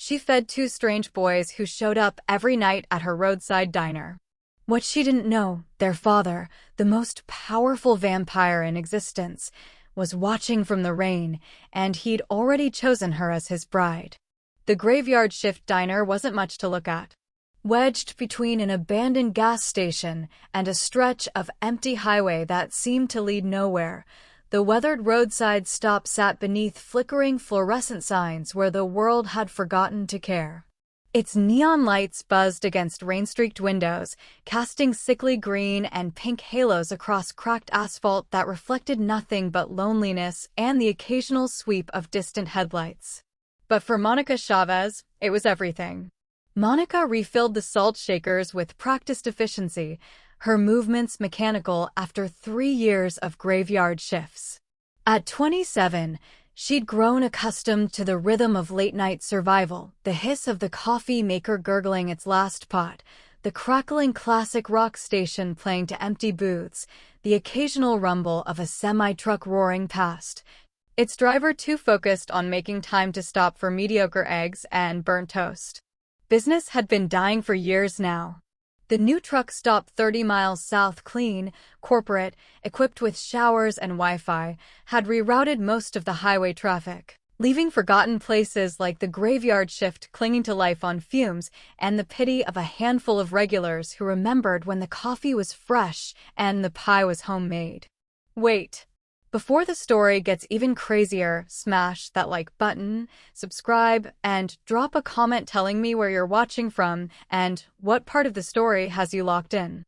She fed two strange boys who showed up every night at her roadside diner. What she didn't know, their father, the most powerful vampire in existence, was watching from the rain, and he'd already chosen her as his bride. The graveyard shift diner wasn't much to look at. Wedged between an abandoned gas station and a stretch of empty highway that seemed to lead nowhere, the weathered roadside stop sat beneath flickering fluorescent signs where the world had forgotten to care. Its neon lights buzzed against rain-streaked windows, casting sickly green and pink halos across cracked asphalt that reflected nothing but loneliness and the occasional sweep of distant headlights. But for Monica Chavez, it was everything. Monica refilled the salt shakers with practiced efficiency, her movements mechanical after 3 years of graveyard shifts. At 27, she'd grown accustomed to the rhythm of late-night survival, the hiss of the coffee maker gurgling its last pot, the crackling classic rock station playing to empty booths, the occasional rumble of a semi-truck roaring past, its driver too focused on making time to stop for mediocre eggs and burnt toast. Business had been dying for years now. The new truck stopped 30 miles south, clean, corporate, equipped with showers and Wi-Fi, had rerouted most of the highway traffic, leaving forgotten places like the graveyard shift clinging to life on fumes and the pity of a handful of regulars who remembered when the coffee was fresh and the pie was homemade. Wait. Before the story gets even crazier, smash that like button, subscribe, and drop a comment telling me where you're watching from and what part of the story has you locked in.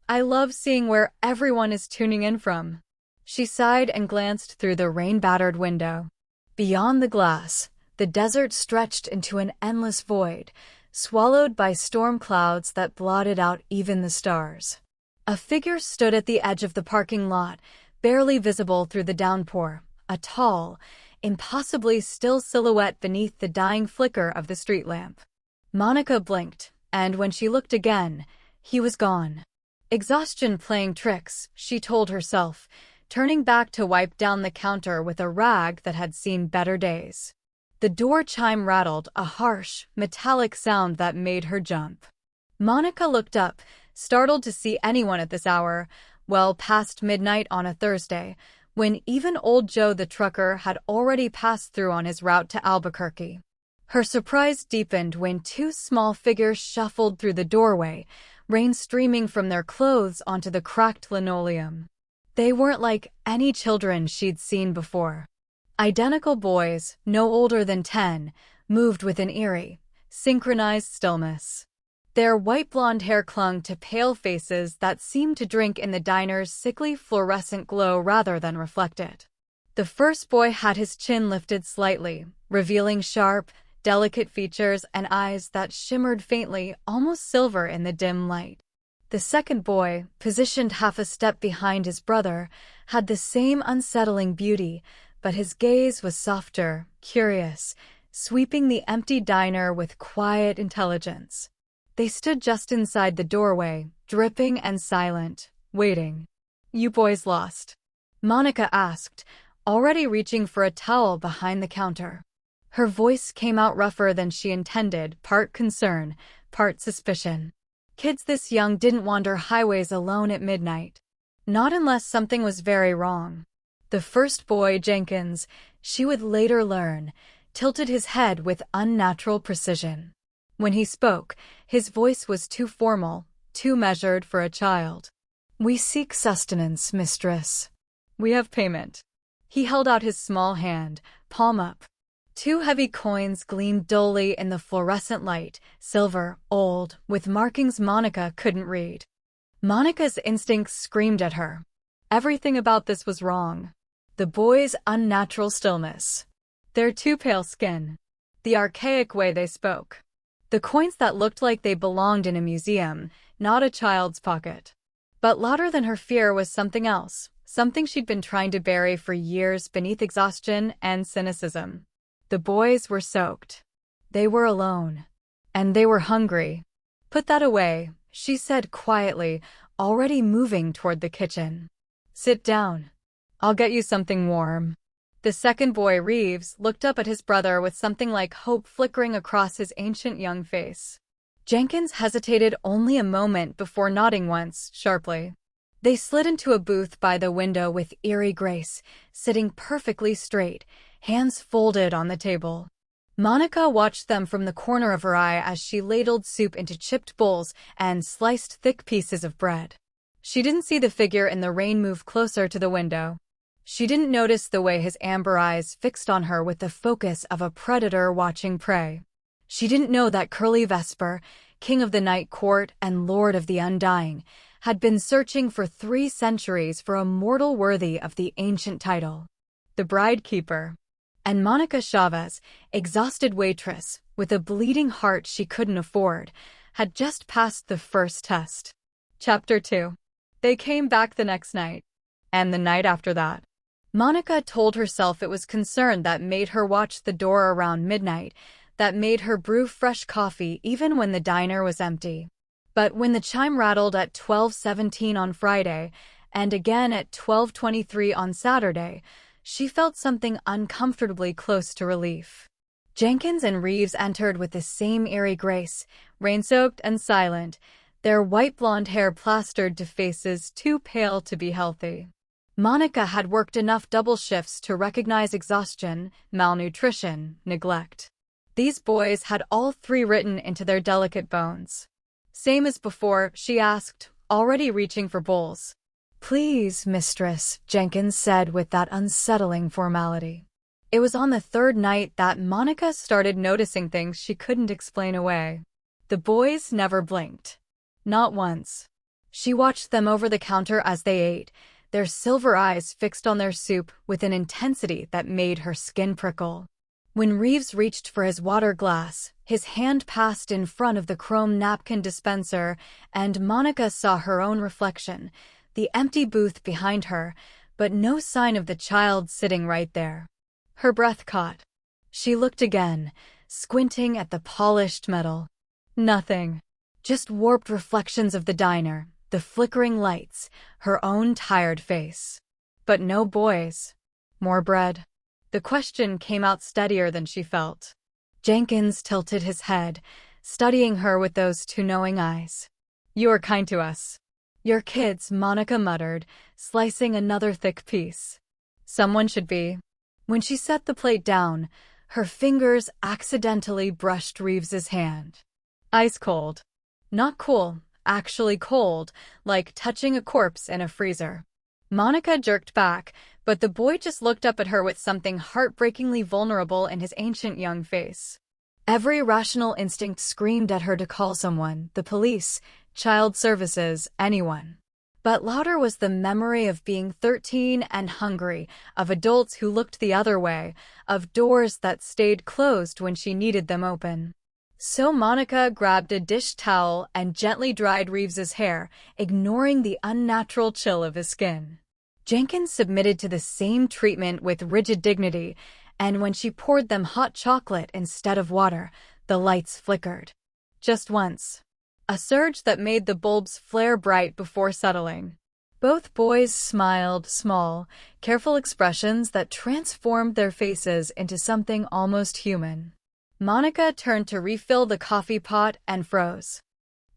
I love seeing where everyone is tuning in from. She sighed and glanced through the rain-battered window. Beyond the glass, the desert stretched into an endless void, swallowed by storm clouds that blotted out even the stars. A figure stood at the edge of the parking lot, barely visible through the downpour, a tall, impossibly still silhouette beneath the dying flicker of the street lamp. Monica blinked, and when she looked again, he was gone. Exhaustion playing tricks, she told herself, turning back to wipe down the counter with a rag that had seen better days. The door chime rattled, a harsh, metallic sound that made her jump. Monica looked up, startled to see anyone at this hour, well past midnight on a Thursday, when even old Joe the trucker had already passed through on his route to Albuquerque. Her surprise deepened when two small figures shuffled through the doorway, rain streaming from their clothes onto the cracked linoleum. They weren't like any children she'd seen before. Identical boys, no older than 10, moved with an eerie, synchronized stillness. Their white blonde hair clung to pale faces that seemed to drink in the diner's sickly fluorescent glow rather than reflect it. The first boy had his chin lifted slightly, revealing sharp, delicate features and eyes that shimmered faintly, almost silver in the dim light. The second boy, positioned half a step behind his brother, had the same unsettling beauty, but his gaze was softer, curious, sweeping the empty diner with quiet intelligence. They stood just inside the doorway, dripping and silent, waiting. "You boys lost?" Monica asked, already reaching for a towel behind the counter. Her voice came out rougher than she intended, part concern, part suspicion. Kids this young didn't wander highways alone at midnight. Not unless something was very wrong. The first boy, Jenkins, she would later learn, tilted his head with unnatural precision. When he spoke, his voice was too formal, too measured for a child. "We seek sustenance, mistress. We have payment." He held out his small hand, palm up. 2 heavy coins gleamed dully in the fluorescent light, silver, old, with markings Monica couldn't read. Monica's instincts screamed at her. Everything about this was wrong. The boy's unnatural stillness. Their too pale skin. The archaic way they spoke. The coins that looked like they belonged in a museum, not a child's pocket. But louder than her fear was something else, something she'd been trying to bury for years beneath exhaustion and cynicism. The boys were soaked. They were alone. And they were hungry. "Put that away," she said quietly, already moving toward the kitchen. "Sit down. I'll get you something warm." The second boy, Reeves, looked up at his brother with something like hope flickering across his ancient young face. Jenkins hesitated only a moment before nodding once, sharply. They slid into a booth by the window with eerie grace, sitting perfectly straight, hands folded on the table. Monica watched them from the corner of her eye as she ladled soup into chipped bowls and sliced thick pieces of bread. She didn't see the figure in the rain move closer to the window. She didn't notice the way his amber eyes fixed on her with the focus of a predator watching prey. She didn't know that Curly Vesper, King of the Night Court and Lord of the Undying, had been searching for 3 centuries for a mortal worthy of the ancient title. The Bride Keeper. And Monica Chavez, exhausted waitress, with a bleeding heart she couldn't afford, had just passed the first test. Chapter 2. They came back the next night. And the night after that. Monica told herself it was concern that made her watch the door around midnight, that made her brew fresh coffee even when the diner was empty. But when the chime rattled at 12:17 on Friday, and again at 12:23 on Saturday, she felt something uncomfortably close to relief. Jenkins and Reeves entered with the same eerie grace, rain-soaked and silent, their white blonde hair plastered to faces too pale to be healthy. Monica had worked enough double shifts to recognize exhaustion, malnutrition, neglect. These boys had all 3 written into their delicate bones. Same as before, she asked, already reaching for bowls. "Please, mistress," Jenkins said with that unsettling formality. It was on the 3rd night that Monica started noticing things she couldn't explain away. The boys never blinked. Not once. She watched them over the counter as they ate, their silver eyes fixed on their soup with an intensity that made her skin prickle. When Reeves reached for his water glass, his hand passed in front of the chrome napkin dispenser, and Monica saw her own reflection, the empty booth behind her, but no sign of the child sitting right there. Her breath caught. She looked again, squinting at the polished metal. Nothing. Just warped reflections of the diner, the flickering lights, her own tired face. But no boys. More bread. The question came out steadier than she felt. Jenkins tilted his head, studying her with those 2 knowing eyes. "You are kind to us." "Your kids," Monica muttered, slicing another thick piece. "Someone should be." When she set the plate down, her fingers accidentally brushed Reeves's hand. Ice cold. Not cool, actually cold, like touching a corpse in a freezer. Monica jerked back, but the boy just looked up at her with something heartbreakingly vulnerable in his ancient young face. Every rational instinct screamed at her to call someone, the police, child services, anyone. But louder was the memory of being 13 and hungry, of adults who looked the other way, of doors that stayed closed when she needed them open. So Monica grabbed a dish towel and gently dried Reeves's hair, ignoring the unnatural chill of his skin. Jenkins submitted to the same treatment with rigid dignity, and when she poured them hot chocolate instead of water, the lights flickered. Just once. A surge that made the bulbs flare bright before settling. Both boys smiled, small, careful expressions that transformed their faces into something almost human. Monica turned to refill the coffee pot and froze.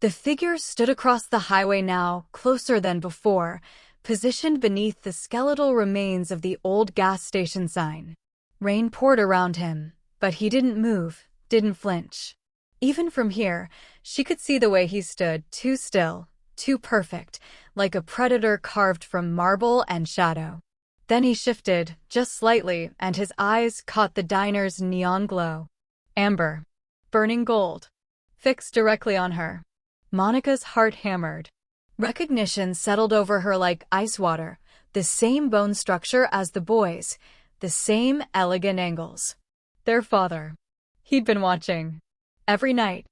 The figure stood across the highway now, closer than before, positioned beneath the skeletal remains of the old gas station sign. Rain poured around him, but he didn't move, didn't flinch. Even from here, she could see the way he stood, too still, too perfect, like a predator carved from marble and shadow. Then he shifted, just slightly, and his eyes caught the diner's neon glow. Amber. Burning gold. Fixed directly on her. Monica's heart hammered. Recognition settled over her like ice water, the same bone structure as the boys, the same elegant angles. Their father. He'd been watching. Every night.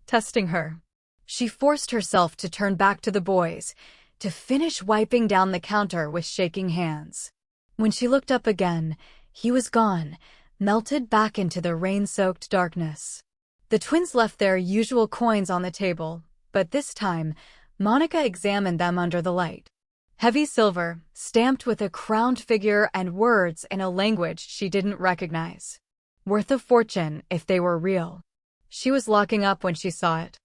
Testing her. She forced herself to turn back to the boys, to finish wiping down the counter with shaking hands. When she looked up again, he was gone, melted back into the rain-soaked darkness. The twins left their usual coins on the table, but this time, Monica examined them under the light. Heavy silver, stamped with a crowned figure and words in a language she didn't recognize. Worth a fortune if they were real. She was locking up when she saw it.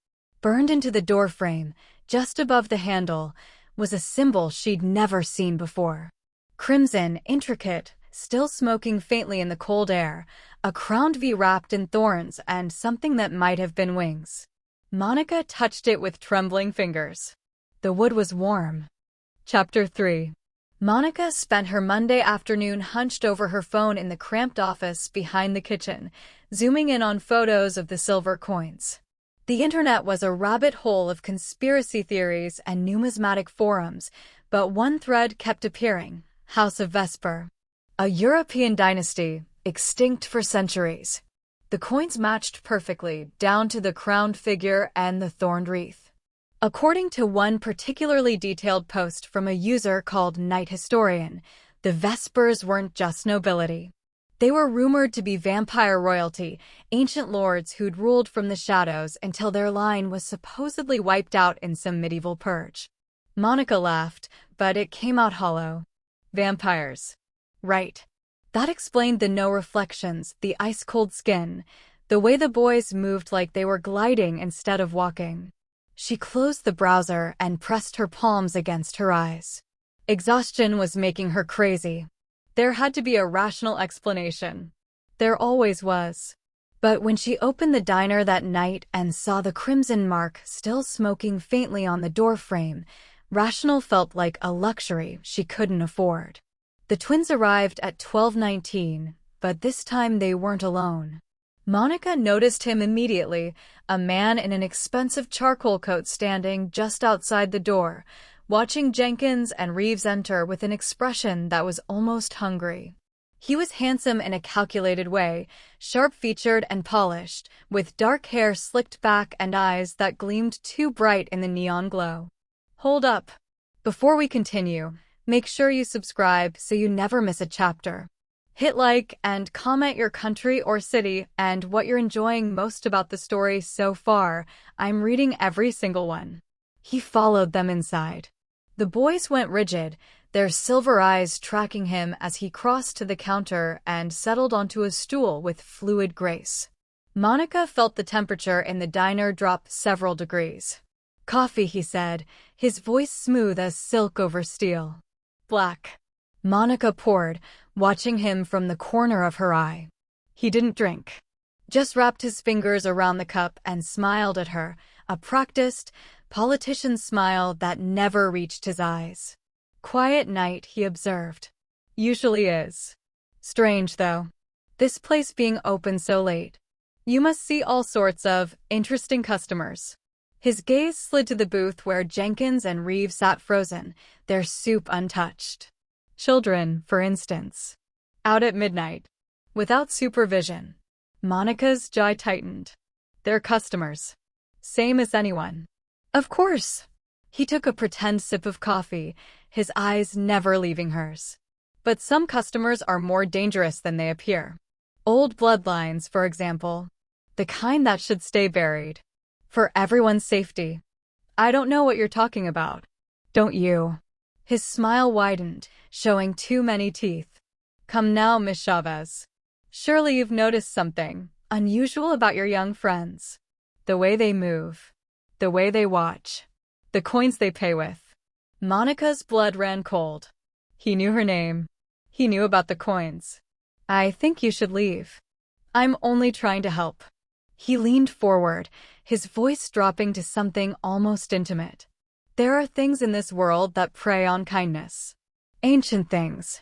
Burned into the doorframe, just above the handle, was a symbol she'd never seen before. Crimson, intricate, still smoking faintly in the cold air, a crowned V wrapped in thorns and something that might have been wings. Monica touched it with trembling fingers. The wood was warm. Chapter 3. Monica spent her Monday afternoon hunched over her phone in the cramped office behind the kitchen, zooming in on photos of the silver coins. The internet was a rabbit hole of conspiracy theories and numismatic forums, but one thread kept appearing: House of Vesper. A European dynasty, extinct for centuries. The coins matched perfectly, down to the crowned figure and the thorned wreath. According to one particularly detailed post from a user called Night Historian, the Vespers weren't just nobility. They were rumored to be vampire royalty, ancient lords who'd ruled from the shadows until their line was supposedly wiped out in some medieval purge. Monica laughed, but it came out hollow. Vampires. Right. That explained the no reflections, the ice-cold skin, the way the boys moved like they were gliding instead of walking. She closed the browser and pressed her palms against her eyes. Exhaustion was making her crazy. There had to be a rational explanation. There always was. But when she opened the diner that night and saw the crimson mark still smoking faintly on the doorframe, rational felt like a luxury she couldn't afford. The twins arrived at 12:19, but this time they weren't alone. Monica noticed him immediately, a man in an expensive charcoal coat standing just outside the door, watching Jenkins and Reeves enter with an expression that was almost hungry. He was handsome in a calculated way, sharp-featured and polished, with dark hair slicked back and eyes that gleamed too bright in the neon glow. Hold up. Before we continue, make sure you subscribe so you never miss a chapter. Hit like and comment your country or city and what you're enjoying most about the story so far. I'm reading every single one. He followed them inside. The boys went rigid, their silver eyes tracking him as he crossed to the counter and settled onto a stool with fluid grace. Monica felt the temperature in the diner drop several degrees. Coffee, he said, his voice smooth as silk over steel. Black. Monica poured, watching him from the corner of her eye. He didn't drink. Just wrapped his fingers around the cup and smiled at her, a practiced, politician smile that never reached his eyes. Quiet night, he observed. Usually is. Strange, though. This place being open so late. You must see all sorts of interesting customers. His gaze slid to the booth where Jenkins and Reeves sat frozen, their soup untouched. Children, for instance. Out at midnight. Without supervision. Monica's jaw tightened. They're customers. Same as anyone. Of course. He took a pretend sip of coffee, his eyes never leaving hers. But some customers are more dangerous than they appear. Old bloodlines, for example. The kind that should stay buried. For everyone's safety. I don't know what you're talking about. Don't you? His smile widened, showing too many teeth. Come now, Miss Chavez. Surely you've noticed something unusual about your young friends. The way they move. The way they watch. The coins they pay with. Monica's blood ran cold. He knew her name. He knew about the coins. I think you should leave. I'm only trying to help. He leaned forward, his voice dropping to something almost intimate. There are things in this world that prey on kindness. Ancient things.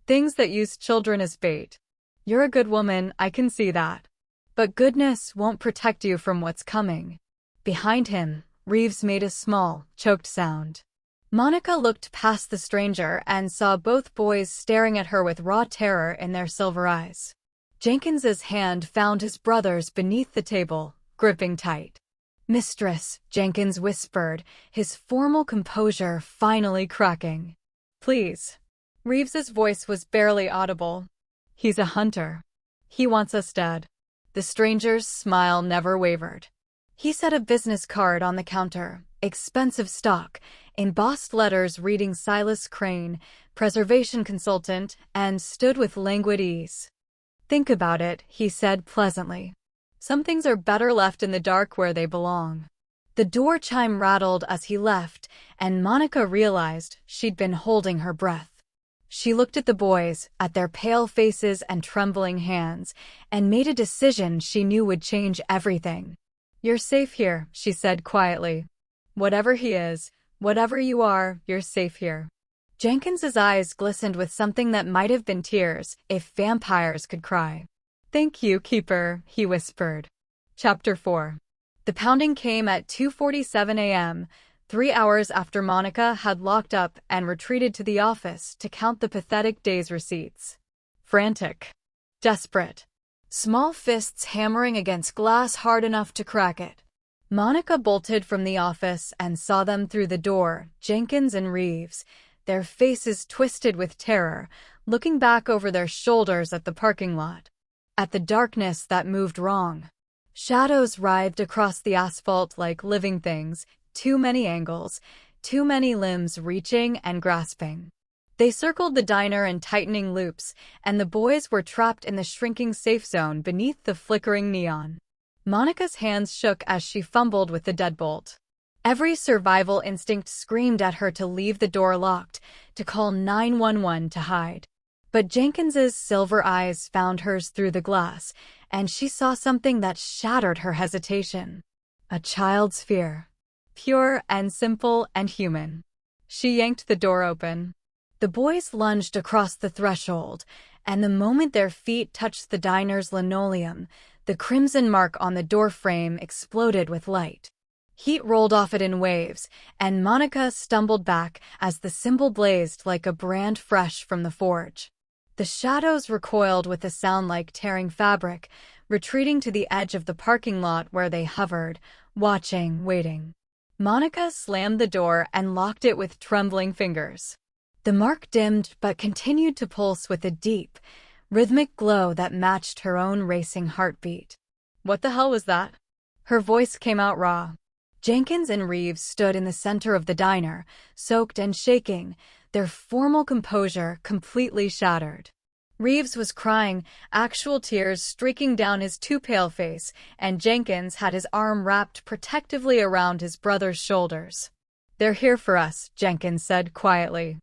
Things that use children as bait. You're a good woman, I can see that. But goodness won't protect you from what's coming. Behind him, Reeves made a small, choked sound. Monica looked past the stranger and saw both boys staring at her with raw terror in their silver eyes. Jenkins's hand found his brother's beneath the table, gripping tight. Mistress, Jenkins whispered, his formal composure finally cracking. Please. Reeves's voice was barely audible. He's a hunter. He wants us dead. The stranger's smile never wavered. He set a business card on the counter, expensive stock, embossed letters reading Silas Crane, preservation consultant, and stood with languid ease. "Think about it," he said pleasantly. "Some things are better left in the dark where they belong." The door chime rattled as he left, and Monica realized she'd been holding her breath. She looked at the boys, at their pale faces and trembling hands, and made a decision she knew would change everything. "You're safe here," she said quietly. "Whatever he is, whatever you are, you're safe here." Jenkins's eyes glistened with something that might have been tears, if vampires could cry. "Thank you, Keeper," he whispered. Chapter 4. The pounding came at 2:47 a.m., 3 hours after Monica had locked up and retreated to the office to count the pathetic day's receipts. Frantic. Desperate. Small fists hammering against glass hard enough to crack it. Monica bolted from the office and saw them through the door, Jenkins and Reeves, their faces twisted with terror, looking back over their shoulders at the parking lot. At the darkness that moved wrong. Shadows writhed across the asphalt like living things, too many angles, too many limbs reaching and grasping. They circled the diner in tightening loops, and the boys were trapped in the shrinking safe zone beneath the flickering neon. Monica's hands shook as she fumbled with the deadbolt. Every survival instinct screamed at her to leave the door locked, to call 911 to hide. But Jenkins's silver eyes found hers through the glass, and she saw something that shattered her hesitation. A child's fear. Pure and simple and human. She yanked the door open. The boys lunged across the threshold, and the moment their feet touched the diner's linoleum, the crimson mark on the doorframe exploded with light. Heat rolled off it in waves, and Monica stumbled back as the symbol blazed like a brand fresh from the forge. The shadows recoiled with a sound like tearing fabric, retreating to the edge of the parking lot where they hovered, watching, waiting. Monica slammed the door and locked it with trembling fingers. The mark dimmed but continued to pulse with a deep, rhythmic glow that matched her own racing heartbeat. "What the hell was that?" Her voice came out raw. Jenkins and Reeves stood in the center of the diner, soaked and shaking, their formal composure completely shattered. Reeves was crying, actual tears streaking down his too pale face, and Jenkins had his arm wrapped protectively around his brother's shoulders. "They're here for us," Jenkins said quietly.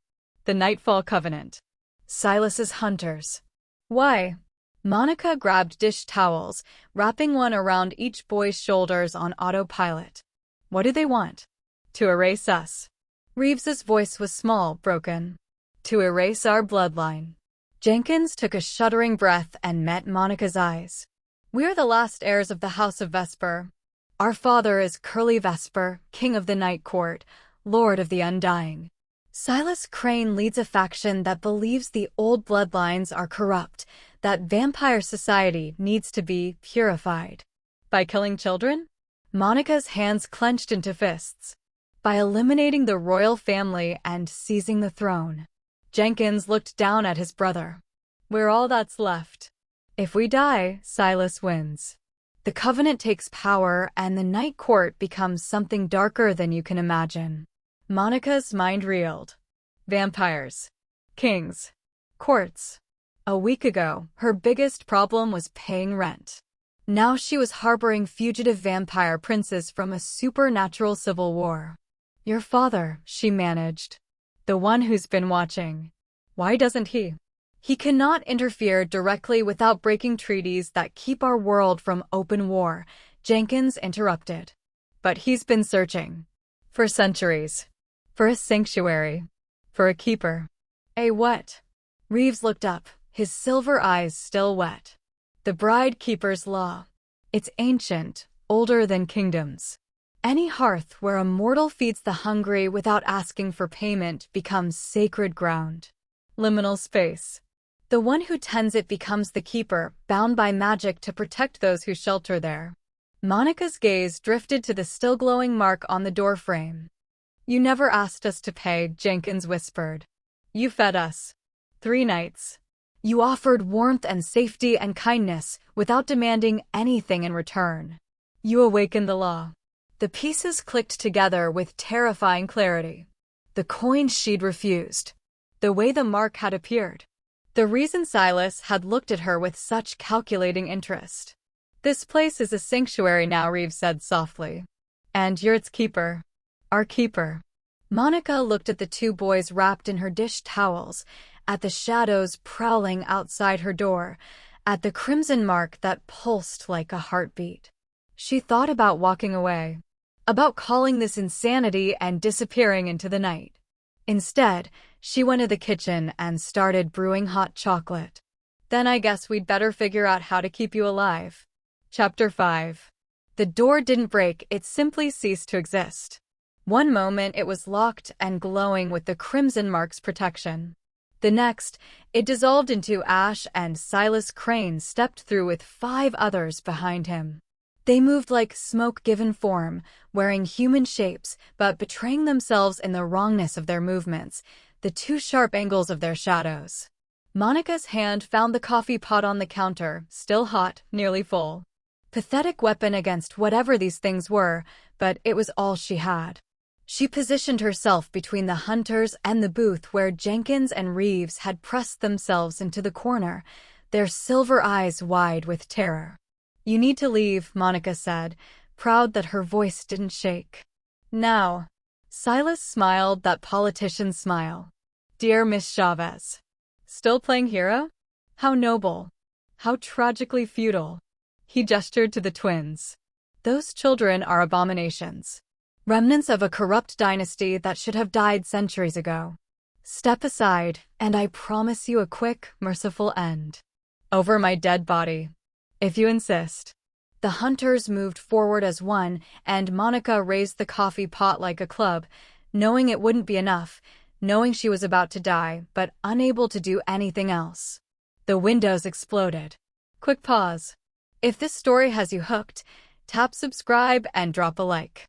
"The Nightfall Covenant. Silas's hunters." "Why?" Monica grabbed dish towels, wrapping one around each boy's shoulders on autopilot. "What do they want?" "To erase us." Reeves's voice was small, broken. "To erase our bloodline." Jenkins took a shuddering breath and met Monica's eyes. "We are the last heirs of the House of Vesper. Our father is Curly Vesper, King of the Night Court, Lord of the Undying. Silas Crane leads a faction that believes the old bloodlines are corrupt, that vampire society needs to be purified." "By killing children?" Monica's hands clenched into fists. "By eliminating the royal family and seizing the throne." Jenkins looked down at his brother. "We're all that's left. If we die, Silas wins. The Covenant takes power and the Night Court becomes something darker than you can imagine." Monica's mind reeled. Vampires. Kings. Courts. A week ago, her biggest problem was paying rent. Now she was harboring fugitive vampire princes from a supernatural civil war. "Your father," she managed. "The one who's been watching. Why doesn't he?" "He cannot interfere directly without breaking treaties that keep our world from open war," Jenkins interrupted. "But he's been searching. For centuries. For a sanctuary. For a keeper." "A what?" Reeves looked up, his silver eyes still wet. "The Bride Keeper's Law. It's ancient, older than kingdoms. Any hearth where a mortal feeds the hungry without asking for payment becomes sacred ground. Liminal space. The one who tends it becomes the keeper, bound by magic to protect those who shelter there." Monica's gaze drifted to the still glowing mark on the doorframe. "You never asked us to pay," Jenkins whispered. "You fed us. 3 nights. You offered warmth and safety and kindness without demanding anything in return. You awakened the law. The pieces clicked together with terrifying clarity. The coin she'd refused. The way the mark had appeared. The reason Silas had looked at her with such calculating interest. "This place is a sanctuary now," Reeves said softly. "And you're its keeper. Our keeper." Monica looked at the two boys wrapped in her dish towels, at the shadows prowling outside her door, at the crimson mark that pulsed like a heartbeat. She thought about walking away, about calling this insanity and disappearing into the night. Instead, she went to the kitchen and started brewing hot chocolate. "Then I guess we'd better figure out how to keep you alive." Chapter 5. The door didn't break, it simply ceased to exist. One moment it was locked and glowing with the crimson mark's protection. The next, it dissolved into ash and Silas Crane stepped through with 5 others behind him. They moved like smoke given form, wearing human shapes, but betraying themselves in the wrongness of their movements, the too sharp angles of their shadows. Monica's hand found the coffee pot on the counter, still hot, nearly full. Pathetic weapon against whatever these things were, but it was all she had. She positioned herself between the hunters and the booth where Jenkins and Reeves had pressed themselves into the corner, their silver eyes wide with terror. "You need to leave," Monica said, proud that her voice didn't shake. "Now." Silas smiled that politician's smile. "Dear Miss Chavez. Still playing hero? How noble. How tragically futile." He gestured to the twins. "Those children are abominations. Remnants of a corrupt dynasty that should have died centuries ago. Step aside, and I promise you a quick, merciful end. Over my dead body. If you insist." The hunters moved forward as one, and Monica raised the coffee pot like a club, knowing it wouldn't be enough, knowing she was about to die, but unable to do anything else. The windows exploded. Quick pause. If this story has you hooked, tap subscribe and drop a like.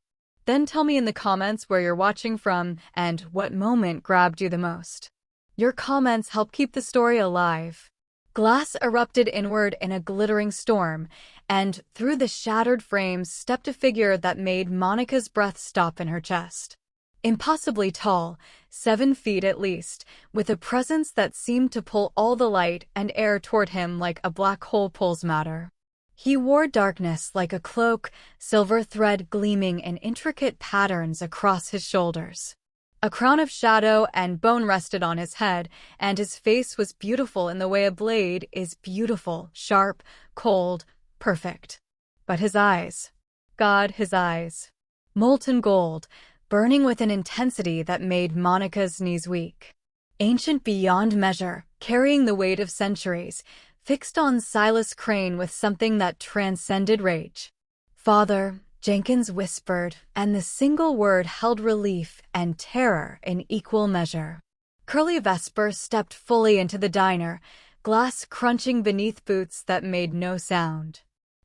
Then tell me in the comments where you're watching from and what moment grabbed you the most. Your comments help keep the story alive. Glass erupted inward in a glittering storm, and through the shattered frames stepped a figure that made Monica's breath stop in her chest. Impossibly tall, 7 feet at least, with a presence that seemed to pull all the light and air toward him like a black hole pulls matter. He wore darkness like a cloak, silver thread gleaming in intricate patterns across his shoulders. A crown of shadow and bone rested on his head, and his face was beautiful in the way a blade is beautiful, sharp, cold, perfect. But his eyes. God, his eyes. Molten gold, burning with an intensity that made Monica's knees weak. Ancient beyond measure, carrying the weight of centuries, fixed on Silas Crane with something that transcended rage. "Father," Jenkins whispered, and the single word held relief and terror in equal measure. Curly Vesper stepped fully into the diner, glass crunching beneath boots that made no sound.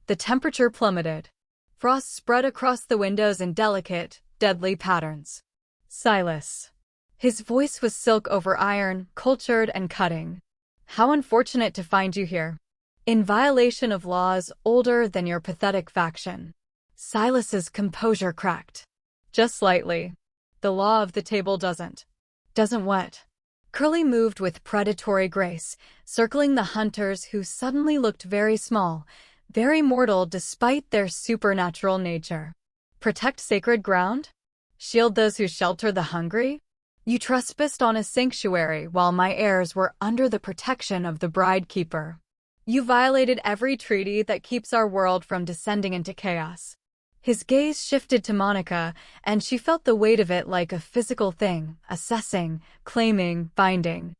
The temperature plummeted. Frost spread across the windows in delicate, deadly patterns. "Silas." His voice was silk over iron, cultured and cutting. "How unfortunate to find you here. In violation of laws older than your pathetic faction." Silas's composure cracked. "Just slightly. The law of the table doesn't." "Doesn't what?" Curly moved with predatory grace, circling the hunters who suddenly looked very small, very mortal despite their supernatural nature. "Protect sacred ground? Shield those who shelter the hungry? You trespassed on a sanctuary while my heirs were under the protection of the Bride Keeper. You violated every treaty that keeps our world from descending into chaos." His gaze shifted to Monica, and she felt the weight of it like a physical thing, assessing, claiming, binding.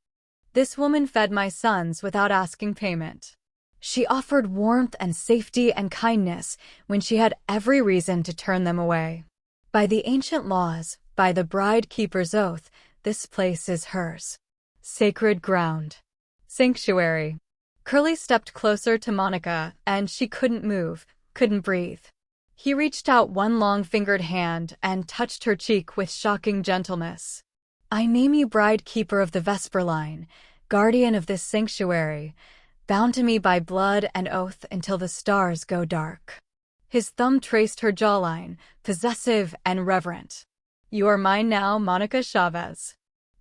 "This woman fed my sons without asking payment. She offered warmth and safety and kindness when she had every reason to turn them away. By the ancient laws, by the Bride Keeper's oath, this place is hers. Sacred ground. Sanctuary." Curly stepped closer to Monica, and she couldn't move, couldn't breathe. He reached out one long-fingered hand and touched her cheek with shocking gentleness. "I name you Bride Keeper of the Vesper line, guardian of this sanctuary, bound to me by blood and oath until the stars go dark." His thumb traced her jawline, possessive and reverent. "You are mine now, Monica Chavez.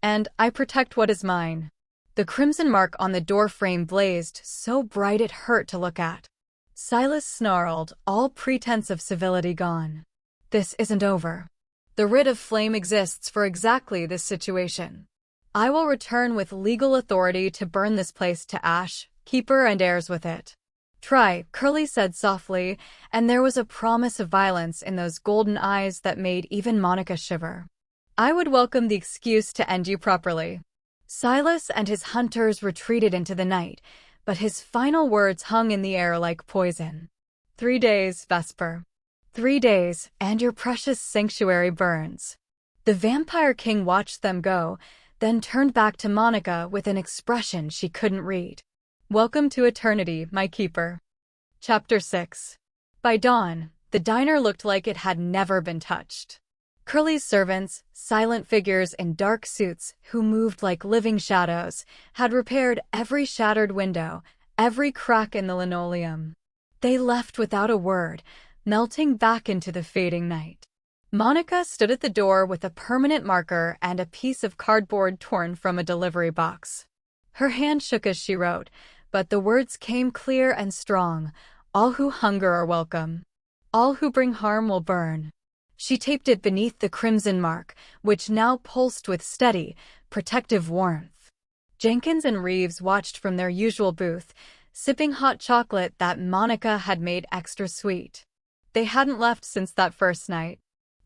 And I protect what is mine." The crimson mark on the doorframe blazed so bright it hurt to look at. Silas snarled, all pretense of civility gone. "This isn't over. The writ of flame exists for exactly this situation. I will return with legal authority to burn this place to ash, keeper and heirs with it." "Try," Curly said softly, and there was a promise of violence in those golden eyes that made even Monica shiver. "I would welcome the excuse to end you properly." Silas and his hunters retreated into the night, but his final words hung in the air like poison. 3 days, Vesper. 3 days, and your precious sanctuary burns." The Vampire King watched them go, then turned back to Monica with an expression she couldn't read. "Welcome to eternity, my keeper." Chapter 6. By dawn, the diner looked like it had never been touched. Curly's servants, silent figures in dark suits who moved like living shadows, had repaired every shattered window, every crack in the linoleum. They left without a word, melting back into the fading night. Monica stood at the door with a permanent marker and a piece of cardboard torn from a delivery box. Her hand shook as she wrote, but the words came clear and strong. "All who hunger are welcome. All who bring harm will burn." She taped it beneath the crimson mark, which now pulsed with steady, protective warmth. Jenkins and Reeves watched from their usual booth, sipping hot chocolate that Monica had made extra sweet. They hadn't left since that first night.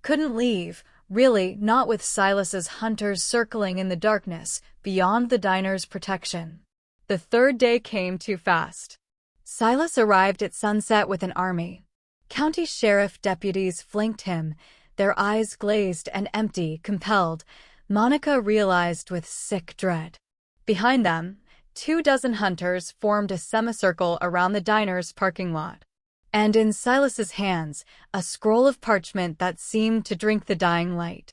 Couldn't leave, really, not with Silas's hunters circling in the darkness, beyond the diner's protection. The third day came too fast. Silas arrived at sunset with an army. County sheriff deputies flanked him, their eyes glazed and empty, compelled, Monica realized with sick dread. Behind them, 24 hunters formed a semicircle around the diner's parking lot. And in Silas's hands, a scroll of parchment that seemed to drink the dying light.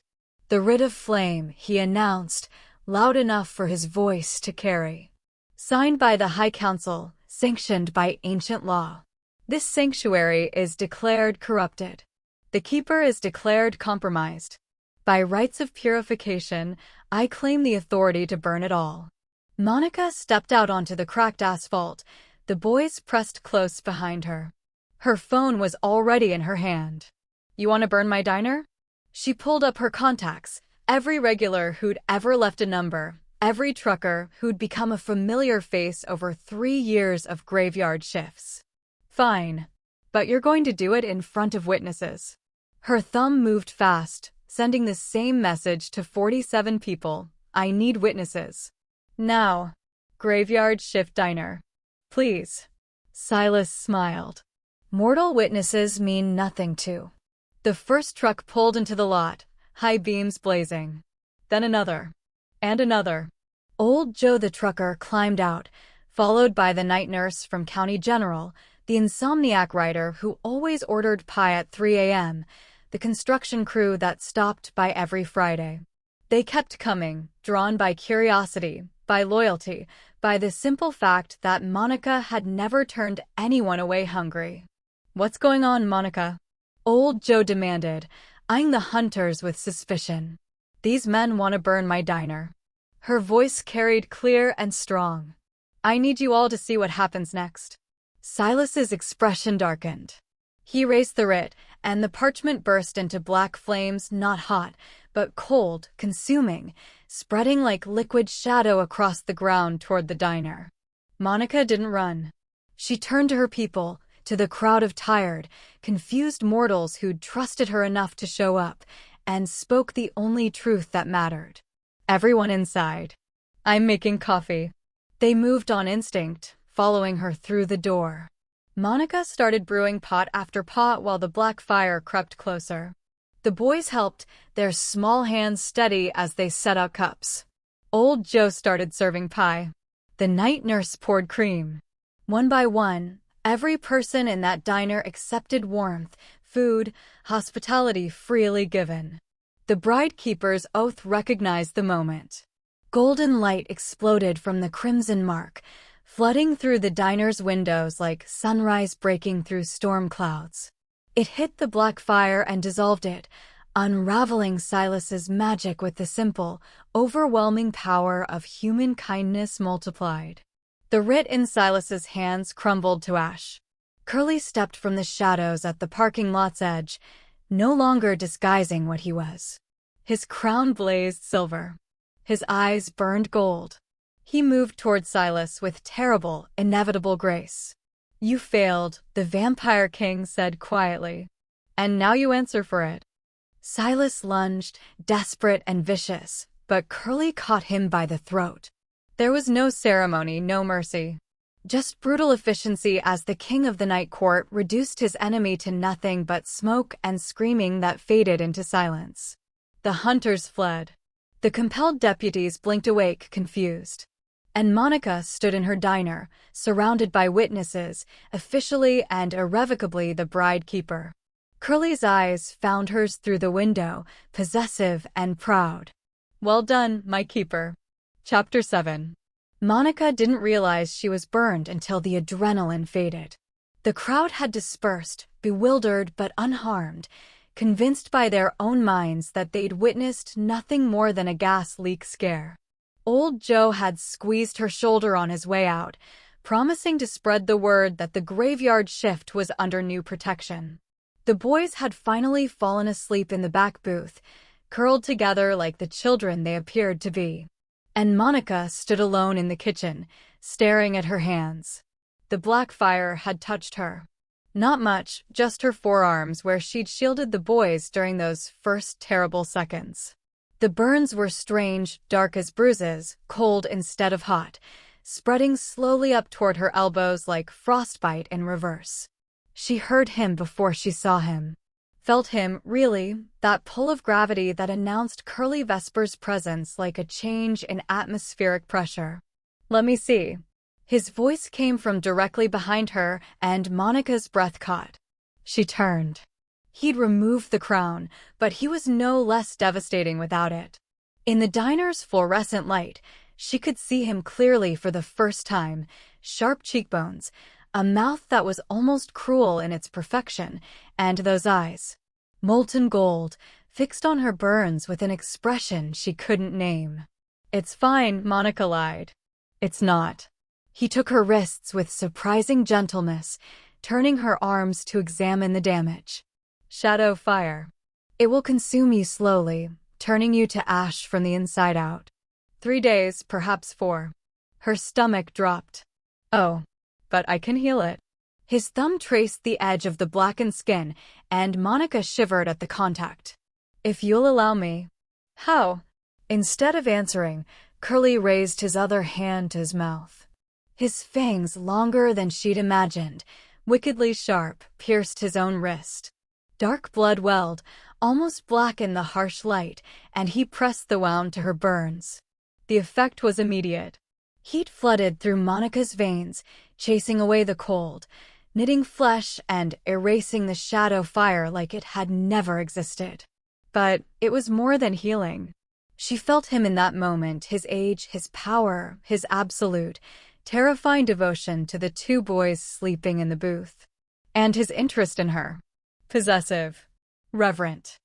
"The writ of flame," he announced, loud enough for his voice to carry. "Signed by the High Council, sanctioned by ancient law. This sanctuary is declared corrupted. The keeper is declared compromised. By rites of purification, I claim the authority to burn it all." Monica stepped out onto the cracked asphalt, the boys pressed close behind her. Her phone was already in her hand. "You want to burn my diner?" She pulled up her contacts, every regular who'd ever left a number, every trucker who'd become a familiar face over 3 years of graveyard shifts. "Fine. But you're going to do it in front of witnesses." Her thumb moved fast, sending the same message to 47 people. "I need witnesses. Now. Graveyard shift diner. Please." Silas smiled. "Mortal witnesses mean nothing to." The first truck pulled into the lot, high beams blazing. Then another. And another. Old Joe the trucker climbed out, followed by the night nurse from County General, the insomniac writer who always ordered pie at 3 a.m., the construction crew that stopped by every Friday. They kept coming, drawn by curiosity, by loyalty, by the simple fact that Monica had never turned anyone away hungry. "What's going on, Monica?" Old Joe demanded, eyeing the hunters with suspicion. "These men want to burn my diner." Her voice carried clear and strong. "I need you all to see what happens next." Silas's expression darkened. He raised the writ, and the parchment burst into black flames, not hot, but cold, consuming, spreading like liquid shadow across the ground toward the diner. Monica didn't run. She turned to her people, to the crowd of tired, confused mortals who'd trusted her enough to show up, and spoke the only truth that mattered. "Everyone inside. I'm making coffee." They moved on instinct, following her through the door. Monica started brewing pot after pot while the black fire crept closer. The boys helped, their small hands steady as they set out cups. Old Joe started serving pie. The night nurse poured cream. One by one, every person in that diner accepted warmth, food, hospitality freely given. The bride keeper's oath recognized the moment. Golden light exploded from the crimson mark, flooding through the diner's windows like sunrise breaking through storm clouds. It hit the black fire and dissolved it, unraveling Silas's magic with the simple, overwhelming power of human kindness multiplied. The writ in Silas's hands crumbled to ash. Curly stepped from the shadows at the parking lot's edge, no longer disguising what he was. His crown blazed silver. His eyes burned gold. He moved toward Silas with terrible, inevitable grace. "You failed," the Vampire King said quietly. "And now you answer for it." Silas lunged, desperate and vicious, but Curly caught him by the throat. There was no ceremony, no mercy. Just brutal efficiency as the king of the night court reduced his enemy to nothing but smoke and screaming that faded into silence. The hunters fled. The compelled deputies blinked awake, confused. And Monica stood in her diner, surrounded by witnesses, officially and irrevocably the bride keeper. Curly's eyes found hers through the window, possessive and proud. "Well done, my keeper." Chapter 7. Monica didn't realize she was burned until the adrenaline faded. The crowd had dispersed, bewildered but unharmed, convinced by their own minds that they'd witnessed nothing more than a gas leak scare. Old Joe had squeezed her shoulder on his way out, promising to spread the word that the graveyard shift was under new protection. The boys had finally fallen asleep in the back booth, curled together like the children they appeared to be. And Monica stood alone in the kitchen, staring at her hands. The black fire had touched her. Not much, just her forearms where she'd shielded the boys during those first terrible seconds. The burns were strange, dark as bruises, cold instead of hot, spreading slowly up toward her elbows like frostbite in reverse. She heard him before she saw him. Felt him, really, that pull of gravity that announced Curly Vesper's presence like a change in atmospheric pressure. "Let me see." His voice came from directly behind her, and Monica's breath caught. She turned. He'd removed the crown, but he was no less devastating without it. In the diner's fluorescent light, she could see him clearly for the first time, sharp cheekbones, a mouth that was almost cruel in its perfection, and those eyes, molten gold, fixed on her burns with an expression she couldn't name. "It's fine," Monica lied. "It's not." He took her wrists with surprising gentleness, turning her arms to examine the damage. "Shadow fire. It will consume you slowly, turning you to ash from the inside out. 3 days, perhaps 4. Her stomach dropped. "Oh. But I can heal it." His thumb traced the edge of the blackened skin, and Monica shivered at the contact. "If you'll allow me." "How?" Instead of answering, Curly raised his other hand to his mouth. His fangs, longer than she'd imagined, wickedly sharp, pierced his own wrist. Dark blood welled, almost black in the harsh light, and he pressed the wound to her burns. The effect was immediate. Heat flooded through Monica's veins, chasing away the cold, knitting flesh and erasing the shadow fire like it had never existed. But it was more than healing. She felt him in that moment, his age, his power, his absolute, terrifying devotion to the 2 boys sleeping in the booth. And his interest in her. Possessive. Reverent.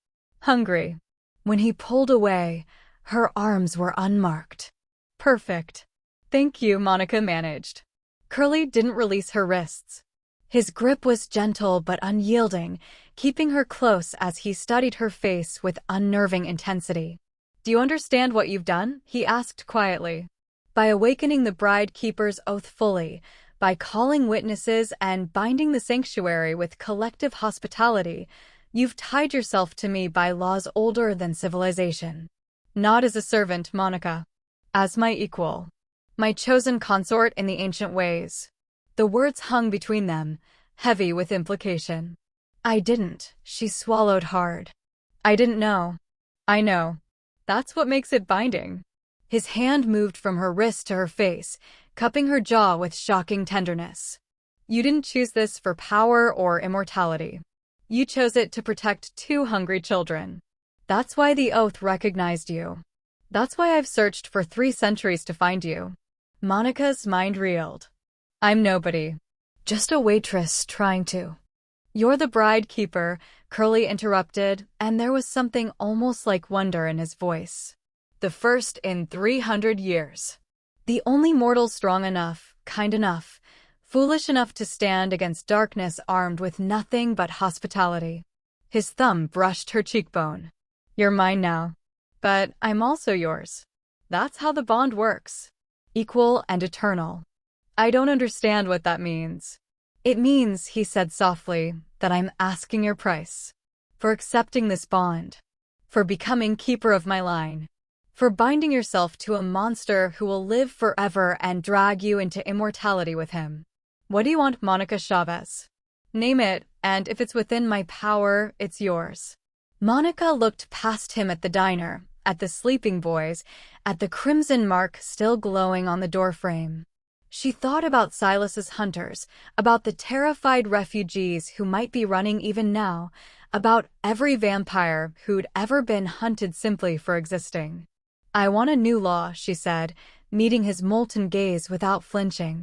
Hungry. When he pulled away, her arms were unmarked. "Perfect." "Thank you," Monica managed. Curly didn't release her wrists. His grip was gentle but unyielding, keeping her close as he studied her face with unnerving intensity. "Do you understand what you've done?" he asked quietly. "By awakening the bride keeper's oath fully, by calling witnesses and binding the sanctuary with collective hospitality, you've tied yourself to me by laws older than civilization. Not as a servant, Monica. As my equal. My chosen consort in the ancient ways." The words hung between them, heavy with implication. "I didn't," she swallowed hard. "I didn't know." "I know. That's what makes it binding." His hand moved from her wrist to her face, cupping her jaw with shocking tenderness. "You didn't choose this for power or immortality. You chose it to protect 2 hungry children. That's why the oath recognized you. That's why I've searched for 3 centuries to find you." Monica's mind reeled. "I'm nobody. Just a waitress trying to." "You're the bride keeper," Curly interrupted, and there was something almost like wonder in his voice. "The first in 300 years. The only mortal strong enough, kind enough, foolish enough to stand against darkness armed with nothing but hospitality." His thumb brushed her cheekbone. "You're mine now. But I'm also yours. That's how the bond works. Equal and eternal." "I don't understand what that means." "It means," he said softly, "that I'm asking your price. For accepting this bond. For becoming keeper of my line. For binding yourself to a monster who will live forever and drag you into immortality with him. What do you want, Monica Chavez? Name it, and if it's within my power, it's yours." Monica looked past him at the diner, at the sleeping boys, at the crimson mark still glowing on the doorframe. She thought about Silas's hunters, about the terrified refugees who might be running even now, about every vampire who'd ever been hunted simply for existing. "I want a new law," she said, meeting his molten gaze without flinching.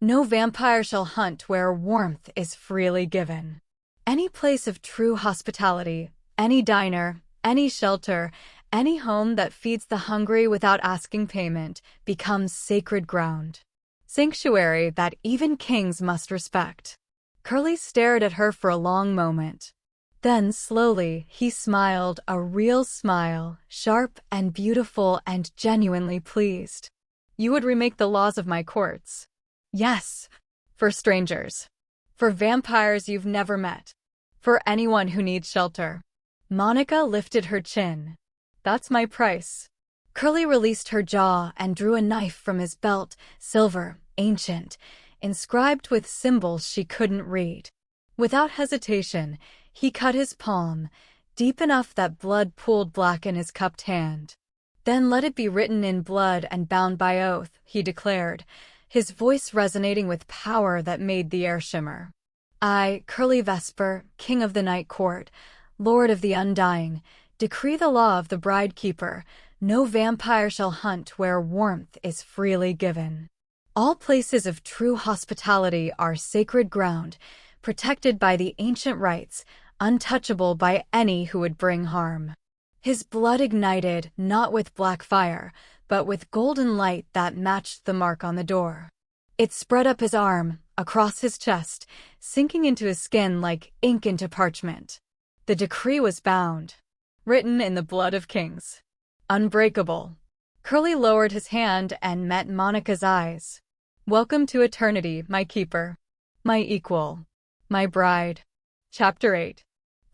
"No vampire shall hunt where warmth is freely given. Any place of true hospitality, any diner, any shelter, any home that feeds the hungry without asking payment, becomes sacred ground. Sanctuary that even kings must respect." Curly stared at her for a long moment. Then, slowly, he smiled, a real smile, sharp and beautiful and genuinely pleased. "You would remake the laws of my courts?" "Yes. For strangers. For vampires you've never met. For anyone who needs shelter." Monica lifted her chin. "That's my price." Curly released her jaw and drew a knife from his belt, silver, ancient, inscribed with symbols she couldn't read. Without hesitation, he cut his palm, deep enough that blood pooled black in his cupped hand. "Then let it be written in blood and bound by oath," he declared, his voice resonating with power that made the air shimmer. "I, Curly Vesper, King of the Night Court, Lord of the Undying, decree the law of the bride keeper. No vampire shall hunt where warmth is freely given. All places of true hospitality are sacred ground, protected by the ancient rights, untouchable by any who would bring harm." His blood ignited, not with black fire, but with golden light that matched the mark on the door. It spread up his arm, across his chest, sinking into his skin like ink into parchment. The decree was bound, written in the blood of kings. Unbreakable. Curly lowered his hand and met Monica's eyes. "Welcome to eternity, my keeper. My equal. My bride." Chapter 8.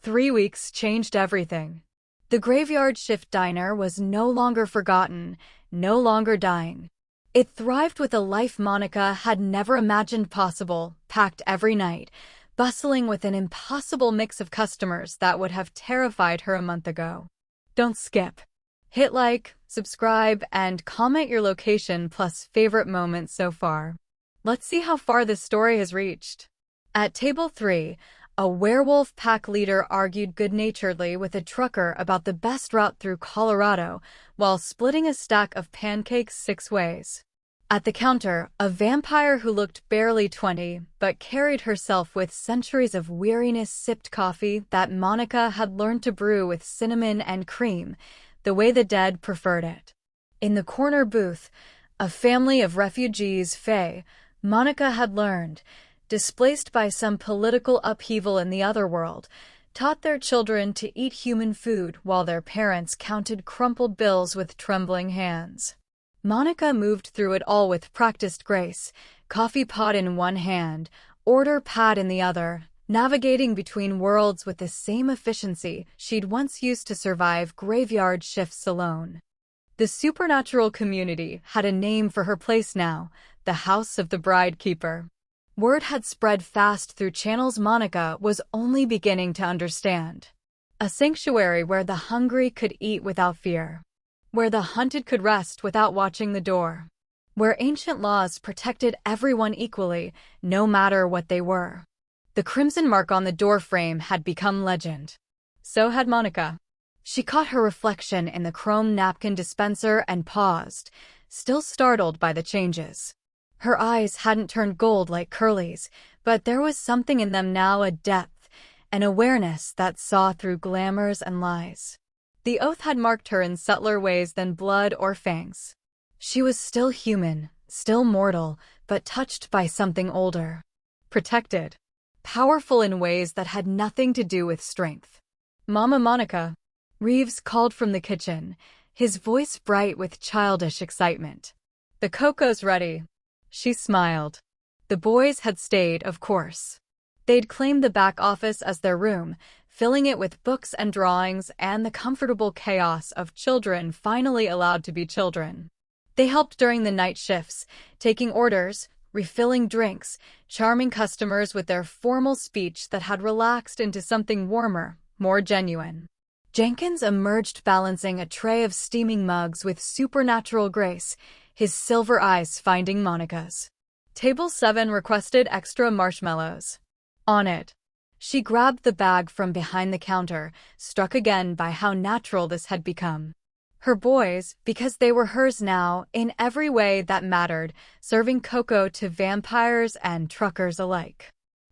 3 weeks changed everything. The Graveyard Shift Diner was no longer forgotten, no longer dying. It thrived with a life Monica had never imagined possible, packed every night, bustling with an impossible mix of customers that would have terrified her a month ago. Don't skip. Hit like, subscribe, and comment your location plus favorite moments so far. Let's see how far this story has reached. At Table 3, a werewolf pack leader argued good-naturedly with a trucker about the best route through Colorado while splitting a stack of pancakes 6 ways. At the counter, a vampire who looked barely 20 but carried herself with centuries of weariness sipped coffee that Monica had learned to brew with cinnamon and cream, the way the dead preferred it. In the corner booth, a family of refugees, Fae, Monica had learned, displaced by some political upheaval in the other world, taught their children to eat human food while their parents counted crumpled bills with trembling hands. Monica moved through it all with practiced grace, coffee pot in one hand, order pad in the other, navigating between worlds with the same efficiency she'd once used to survive graveyard shifts alone. The supernatural community had a name for her place now, the House of the Bride Keeper. Word had spread fast through channels Monica was only beginning to understand. A sanctuary where the hungry could eat without fear. Where the hunted could rest without watching the door. Where ancient laws protected everyone equally, no matter what they were. The crimson mark on the doorframe had become legend. So had Monica. She caught her reflection in the chrome napkin dispenser and paused, still startled by the changes. Her eyes hadn't turned gold like Curly's, but there was something in them now, a depth, an awareness that saw through glamours and lies. The oath had marked her in subtler ways than blood or fangs. She was still human, still mortal, but touched by something older. Protected. Powerful in ways that had nothing to do with strength. "Mama Monica." Reeves called from the kitchen, his voice bright with childish excitement. "The cocoa's ready." She smiled. The boys had stayed, of course. They'd claimed the back office as their room, filling it with books and drawings and the comfortable chaos of children finally allowed to be children. They helped during the night shifts, taking orders, refilling drinks, charming customers with their formal speech that had relaxed into something warmer, more genuine. Jenkins emerged balancing a tray of steaming mugs with supernatural grace, his silver eyes finding Monica's. Table 7 requested extra marshmallows. On it. She grabbed the bag from behind the counter, struck again by how natural this had become. Her boys, because they were hers now, in every way that mattered, serving cocoa to vampires and truckers alike.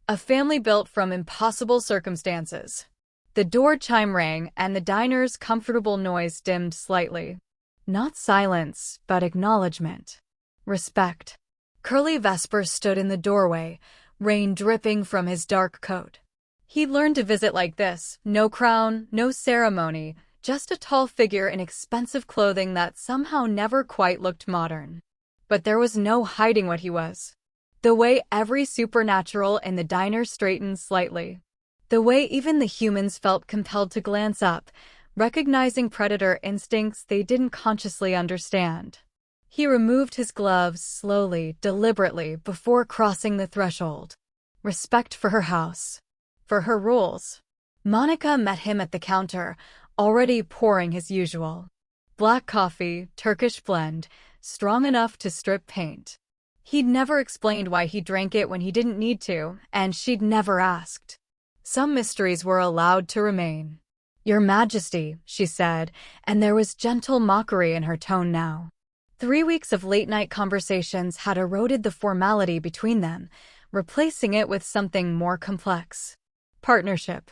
A family built from impossible circumstances. The door chime rang and the diner's comfortable noise dimmed slightly. Not silence, but acknowledgement. Respect. Curly Vesper stood in the doorway, rain dripping from his dark coat. He'd learned to visit like this, no crown, no ceremony, just a tall figure in expensive clothing that somehow never quite looked modern. But there was no hiding what he was. The way every supernatural in the diner straightened slightly. The way even the humans felt compelled to glance up, recognizing predator instincts they didn't consciously understand. He removed his gloves slowly, deliberately, before crossing the threshold. Respect for her house. For her rules. Monica met him at the counter, already pouring his usual. Black coffee, Turkish blend, strong enough to strip paint. He'd never explained why he drank it when he didn't need to, and she'd never asked. Some mysteries were allowed to remain. "Your Majesty," she said, and there was gentle mockery in her tone now. 3 weeks of late-night conversations had eroded the formality between them, replacing it with something more complex. Partnership.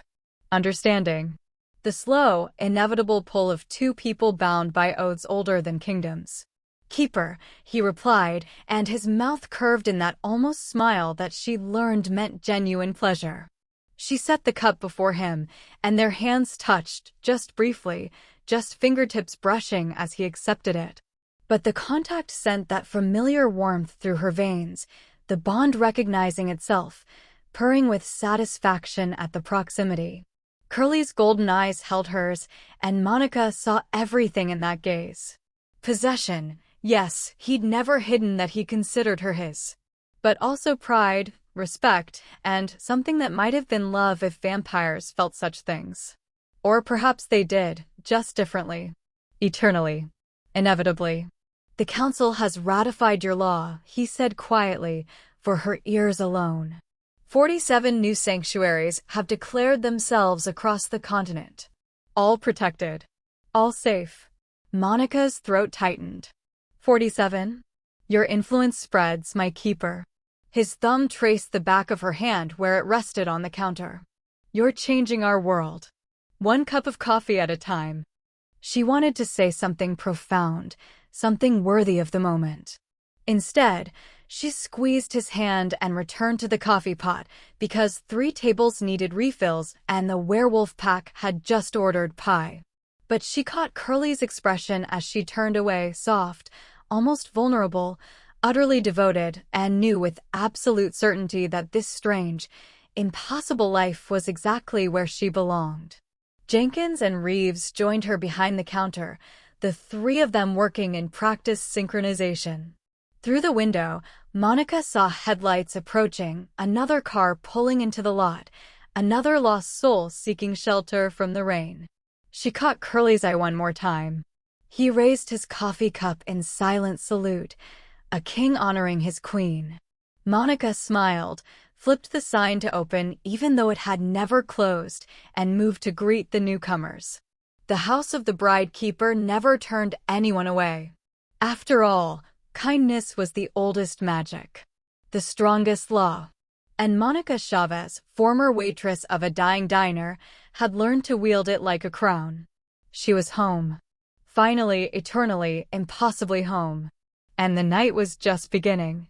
Understanding. The slow, inevitable pull of two people bound by oaths older than kingdoms. "Keeper," he replied, and his mouth curved in that almost smile that she'd learned meant genuine pleasure. She set the cup before him, and their hands touched, just briefly, just fingertips brushing as he accepted it. But the contact sent that familiar warmth through her veins, the bond recognizing itself, purring with satisfaction at the proximity. Curly's golden eyes held hers, and Monica saw everything in that gaze. Possession, yes, he'd never hidden that he considered her his. But also pride, respect, and something that might have been love if vampires felt such things. Or perhaps they did, just differently. Eternally. Inevitably. "The council has ratified your law," he said quietly, for her ears alone. 47 new sanctuaries have declared themselves across the continent. All protected. All safe. Monica's throat tightened. 47? Your influence spreads, my keeper. His thumb traced the back of her hand where it rested on the counter. You're changing our world. One cup of coffee at a time. She wanted to say something profound, something worthy of the moment. Instead, she squeezed his hand and returned to the coffee pot because 3 tables needed refills and the werewolf pack had just ordered pie. But she caught Curly's expression as she turned away, soft, almost vulnerable, utterly devoted, and knew with absolute certainty that this strange, impossible life was exactly where she belonged. Jenkins and Reeves joined her behind the counter, the 3 of them working in practice synchronization. Through the window, Monica saw headlights approaching, another car pulling into the lot, another lost soul seeking shelter from the rain. She caught Curly's eye one more time. He raised his coffee cup in silent salute, a king honoring his queen. Monica smiled, flipped the sign to open even though it had never closed, and moved to greet the newcomers. The house of the bride keeper never turned anyone away. After all, kindness was the oldest magic. The strongest law. And Monica Chavez, former waitress of a dying diner, had learned to wield it like a crown. She was home. Finally, eternally, impossibly home. And the night was just beginning.